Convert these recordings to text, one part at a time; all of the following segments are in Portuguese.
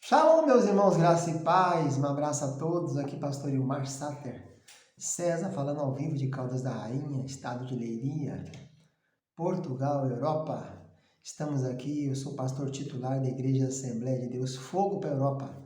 Shalom, meus irmãos, graça e paz, um abraço a todos, aqui pastor Ilmar Sater César, falando ao vivo de Caldas da Rainha, estado de Leiria, Portugal, Europa. Estamos aqui, eu sou pastor titular da Igreja Assembleia de Deus Fogo para a Europa,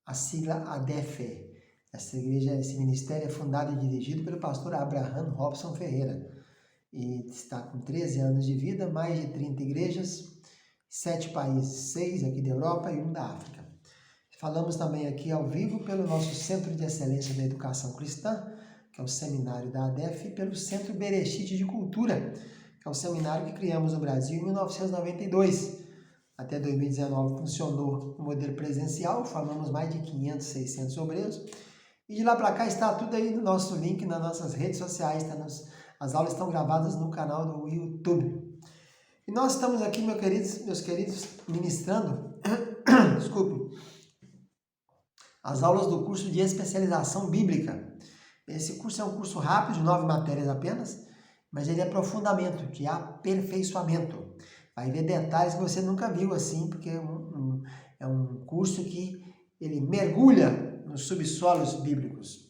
a sigla ADEFE. Essa igreja, esse ministério é fundado e dirigido pelo pastor Abraham Robson Ferreira e está com 13 anos de vida, mais de 30 igrejas, 7 países, 6 aqui da Europa e 1 da África. Falamos também aqui ao vivo pelo nosso Centro de Excelência da Educação Cristã, que é o seminário da ADEF, e pelo Centro Bereshit de Cultura, que é o seminário que criamos no Brasil em 1992. Até 2019 funcionou no modelo presencial, formamos mais de 500, 600 obreiros. E de lá para cá está tudo aí no nosso link, nas nossas redes sociais, as aulas estão gravadas no canal do YouTube. E nós estamos aqui, meus queridos, ministrando, desculpe, as aulas do curso de especialização bíblica. Esse curso é um curso rápido, de 9 matérias apenas, mas ele é aprofundamento, de aperfeiçoamento. Vai ver detalhes que você nunca viu assim, porque é um curso que ele mergulha nos subsolos bíblicos.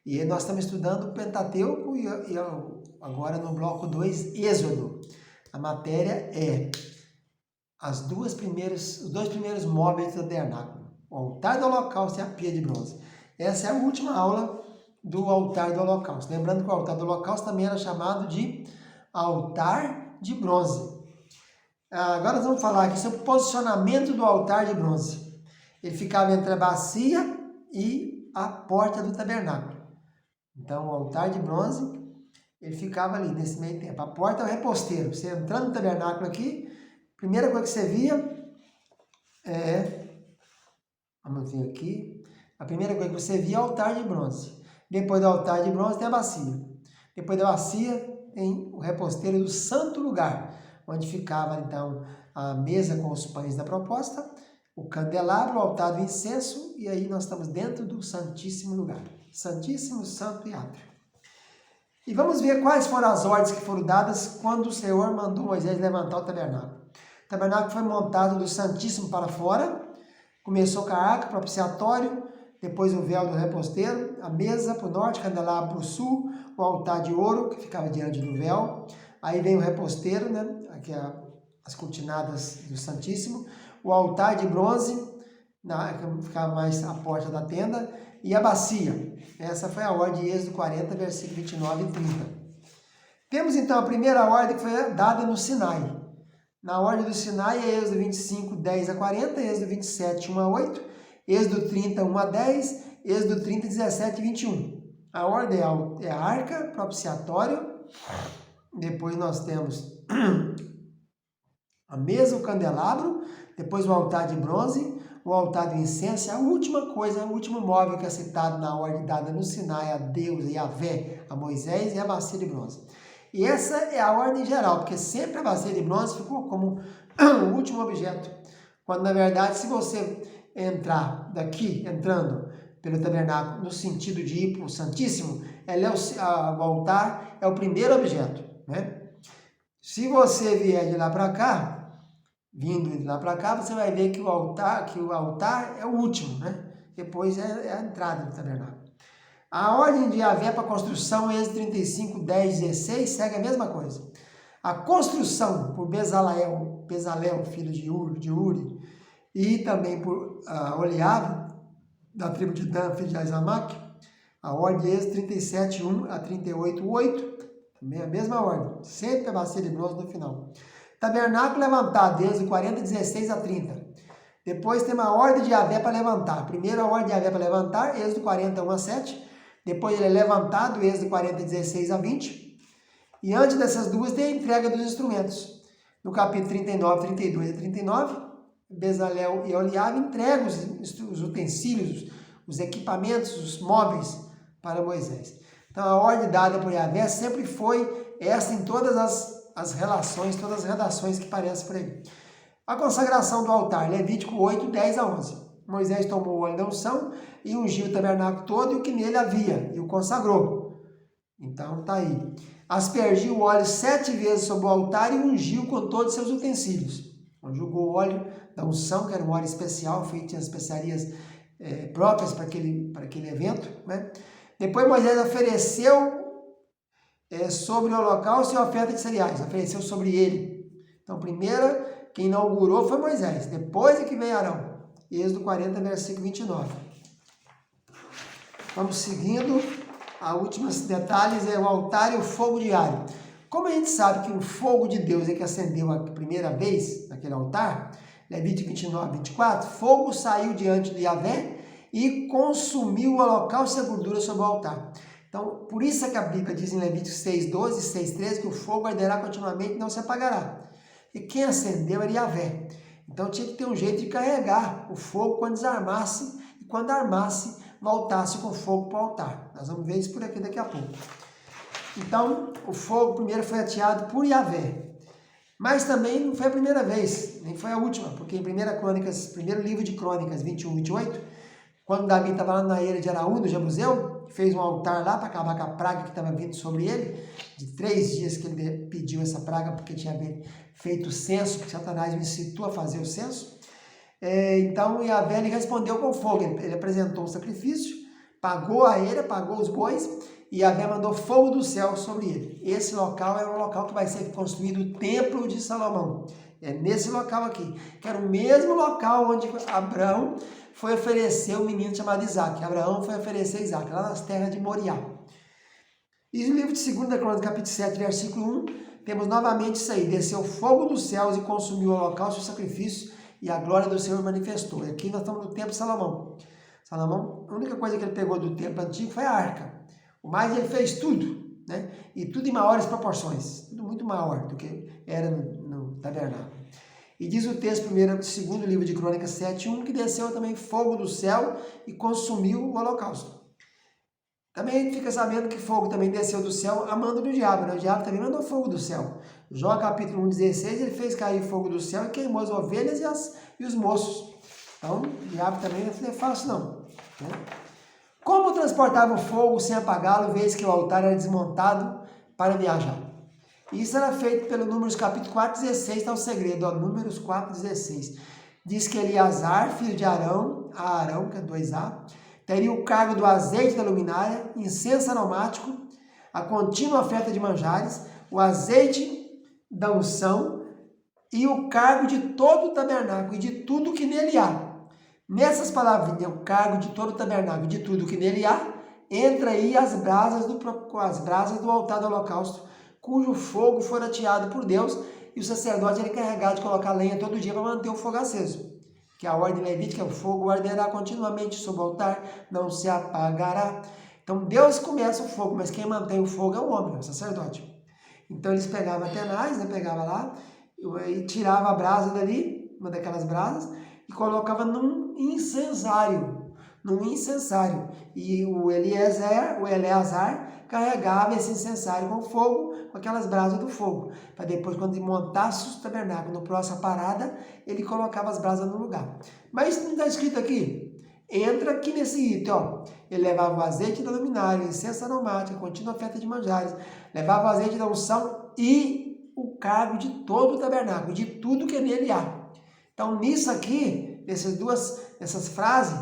E nós estamos estudando o Pentateuco e agora no bloco 2, Êxodo. A matéria é os dois primeiros móveis do tabernáculo. O altar do holocausto e a pia de bronze. Essa é a última aula do altar do holocausto. Lembrando que o altar do holocausto também era chamado de altar de bronze. Agora nós vamos falar aqui sobre o posicionamento do altar de bronze. Ele ficava entre a bacia e a porta do tabernáculo. Então o altar de bronze, ele ficava ali nesse meio tempo. A porta é o reposteiro. Você entrando no tabernáculo aqui, a primeira coisa que você via vamos ver aqui. A primeira coisa que você via é o altar de bronze. Depois do altar de bronze tem a bacia. Depois da bacia tem o reposteiro do santo lugar, onde ficava então a mesa com os pães da proposta, o candelabro, o altar do incenso, e aí nós estamos dentro do santíssimo lugar. Santíssimo, santo e átrio. E vamos ver quais foram as ordens que foram dadas quando o Senhor mandou Moisés levantar o tabernáculo. O tabernáculo foi montado do santíssimo para fora. Começou com a arca, propiciatório, depois o véu do reposteiro, a mesa para o norte, candelabro para o sul, o altar de ouro que ficava diante do véu. Aí vem o reposteiro, né? Aqui as cortinadas do Santíssimo, o altar de bronze, que ficava mais à porta da tenda, e a bacia. Essa foi a ordem de Êxodo 40, versículo 29 e 30. Temos então a primeira ordem que foi dada no Sinai. Na ordem do Sinai é Êxodo 25, 10 a 40, Êxodo 27, 1 a 8, Êxodo 30, 1 a 10, Êxodo 30, 17 e 21. A ordem é a arca, propiciatório, depois nós temos a mesa, o candelabro, depois o altar de bronze, o altar do incenso, a última coisa, o último móvel que é citado na ordem dada no Sinai, a Deus, a Yahvé, a Moisés, e a bacia de bronze. E essa é a ordem geral, porque sempre a bacia de bronze ficou como o último objeto. Quando, na verdade, se você entrar daqui, entrando pelo tabernáculo, no sentido de ir para o Santíssimo, o altar é o primeiro objeto, né? Se você vier de lá para cá, vindo de lá para cá, você vai ver que o altar é o último, né? Depois é a entrada do tabernáculo. A ordem de Yahvé para a construção, Êxodo 35, 10, 16, segue a mesma coisa. A construção por Bezalel, filho de Uri, e também por Oliabe, da tribo de Dan, filho de Aizamaque, a ordem de Êxodo 37, 1 a 38, 8, também a mesma ordem, sempre a bacia de bronze no final. Tabernáculo levantado, Êxodo 40, 16 a 30. Depois tem uma ordem de Yahvé para levantar. Primeiro a ordem de Yahvé para levantar, Êxodo 40, 1 a 7. Depois ele é levantado, Êxodo 40, 16 a 20. E antes dessas duas tem a entrega dos instrumentos. No capítulo 39, 32 e 39, Bezalel e Oliabe entregam os utensílios, os equipamentos, os móveis para Moisés. Então a ordem dada por Yahvé sempre foi essa em todas as relações, todas as redações que aparecem por aí. A consagração do altar, Levítico 8, 10 a 11. Moisés tomou o óleo da unção e ungiu o tabernáculo todo e o que nele havia, e o consagrou. Então tá aí. Aspergiu o óleo 7 vezes sobre o altar e ungiu com todos os seus utensílios. Então jogou o óleo da unção, que era um óleo especial, feito em especiarias próprias para aquele evento, né? Depois Moisés ofereceu sobre o holocausto e a oferta de cereais, ofereceu sobre ele. Então, primeira, quem inaugurou foi Moisés, depois é que veio Arão. Êxodo 40, versículo 29. Vamos seguindo, a últimos detalhes é o altar e o fogo diário. Como a gente sabe que o fogo de Deus é que acendeu a primeira vez naquele altar, Levítico 29, 24, fogo saiu diante de Yahvé e consumiu o holocausto e a gordura sobre o altar. Então, por isso é que a Bíblia diz em Levítico 6:12 e 6:13 que o fogo arderá continuamente e não se apagará. E quem acendeu era Yahvé. Então tinha que ter um jeito de carregar o fogo quando desarmasse e quando armasse, voltasse com o fogo para o altar. Nós vamos ver isso por aqui daqui a pouco. Então, o fogo primeiro foi ateado por Yahvé. Mas também não foi a primeira vez, nem foi a última, porque em primeiro livro de Crônicas 21, 28, quando Davi estava lá na ilha de Araú, no Jebuseu, fez um altar lá para acabar com a praga que estava vindo sobre ele, de 3 dias que ele pediu essa praga, porque tinha feito o censo, que Satanás o incitou a fazer o censo. Então Yahvé ele respondeu com fogo, ele apresentou um sacrifício, pagou a ele, pagou os bois, e Yahvé mandou fogo do céu sobre ele. Esse local é um local que vai ser construído o Templo de Salomão. É nesse local aqui, que era o mesmo local onde Abraão foi oferecer um menino chamado Isaac. Abraão foi oferecer Isaac, lá nas terras de Moriá. E no livro de 2 Crônicas, capítulo 7, versículo 1, temos novamente isso aí. Desceu fogo dos céus e consumiu o holocausto e o sacrifício, e a glória do Senhor manifestou. E aqui nós estamos no templo de Salomão. Salomão, a única coisa que ele pegou do templo antigo foi a arca. O mais ele fez tudo, né? E tudo em maiores proporções. Tudo muito maior do que era no tabernáculo. E diz o texto, segundo livro de Crônicas 7:1, que desceu também fogo do céu e consumiu o holocausto. Também a gente fica sabendo que fogo também desceu do céu a mando do diabo, né? O diabo também mandou fogo do céu. Jó capítulo 1:16, ele fez cair fogo do céu e queimou as ovelhas e os moços. Então, o diabo também não é fácil não, né? Como transportava o fogo sem apagá-lo, vez que o altar era desmontado para viajar? Isso era feito pelo Números capítulo 4:16, está o segredo, ó, Números 4:16. Diz que Eleazar, filho de Arão, que é 2A, teria o cargo do azeite da luminária, incenso aromático, a contínua oferta de manjares, o azeite da unção e o cargo de todo o tabernáculo e de tudo que nele há. Nessas palavrinhas, o cargo de todo o tabernáculo e de tudo que nele há, entra aí as brasas do altar do holocausto, cujo fogo for ateado por Deus, e o sacerdote é encarregado de colocar lenha todo dia para manter o fogo aceso. Que a ordem levítica é o fogo arderá continuamente sobre o altar, não se apagará. Então Deus começa o fogo, mas quem mantém o fogo é o homem, é o sacerdote. Então eles pegavam tenaz, né, pegava lá, e tirava a brasa dali, uma daquelas brasas, e colocava num incensário. E o Eleazar carregava esse incensário com fogo, com aquelas brasas do fogo, para depois, quando ele montasse o tabernáculo no próxima parada, ele colocava as brasas no lugar. Mas não está escrito aqui. Entra aqui nesse item, ó. Ele levava o azeite da luminária, incenso aromático, contínua oferta de manjares, levava o azeite da unção e o cargo de todo o tabernáculo, de tudo que nele há. Então, nisso aqui, nessas frases,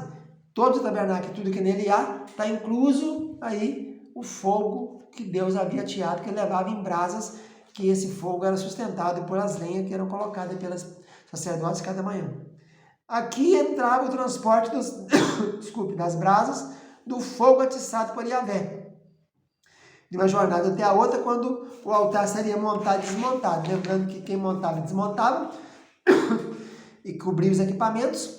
todo o tabernáculo e tudo que nele há, está incluso aí o fogo que Deus havia ateado, que ele levava em brasas, que esse fogo era sustentado por as lenhas que eram colocadas pelos sacerdotes cada manhã. Aqui entrava o transporte das brasas do fogo atiçado por Yahvé. De uma jornada até a outra, quando o altar seria montado e desmontado. Lembrando que quem montava e desmontava e cobria os equipamentos,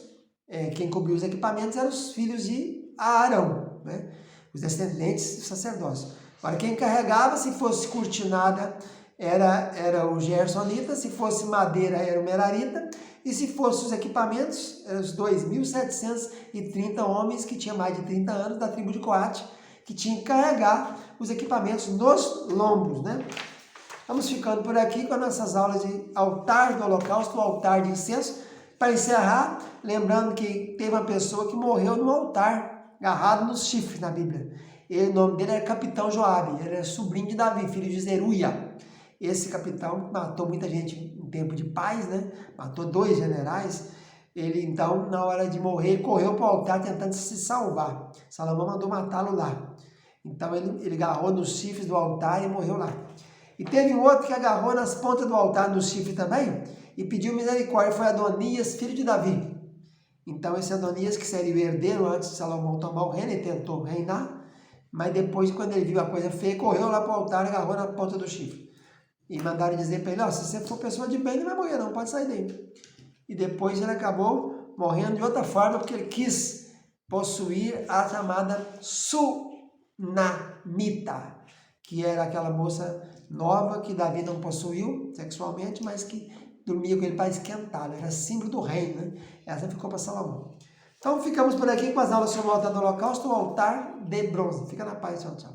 quem cobria os equipamentos eram os filhos de Arão, né? Os descendentes do sacerdócio. Agora, quem carregava, se fosse cortinada, era o gersonita, se fosse madeira, era o merarita, e se fosse os equipamentos, eram os 2.730 homens que tinham mais de 30 anos, da tribo de Coate, que tinham que carregar os equipamentos nos lombos, né? Vamos ficando por aqui com as nossas aulas de altar do holocausto, o altar de incenso. Para encerrar, lembrando que teve uma pessoa que morreu no altar, agarrado nos chifres na Bíblia. O nome dele era Capitão Joabe, ele era sobrinho de Davi, filho de Zeruia. Esse capitão matou muita gente em tempo de paz, né? Matou 2 generais. Ele, então, na hora de morrer, correu para o altar tentando se salvar. Salomão mandou matá-lo lá. Então, ele agarrou nos chifres do altar e morreu lá. E teve um outro que agarrou nas pontas do altar, no chifre também, e pediu misericórdia. Foi Adonias, filho de Davi. Então, esse Adonias, que seria o herdeiro antes de Salomão tomar o reino, ele tentou reinar, mas depois, quando ele viu a coisa feia, correu lá para o altar e agarrou na ponta do chifre. E mandaram dizer para ele, se você for pessoa de bem, não vai morrer não, pode sair daí. E depois ele acabou morrendo de outra forma, porque ele quis possuir a chamada Sunamita, que era aquela moça nova que Davi não possuiu sexualmente, mas que dormia com ele para esquentá-lo, era símbolo do reino, né? Essa ficou para Salomão. Então ficamos por aqui com as aulas sobre o altar do holocausto, o altar de bronze. Fica na paz, tchau, tchau.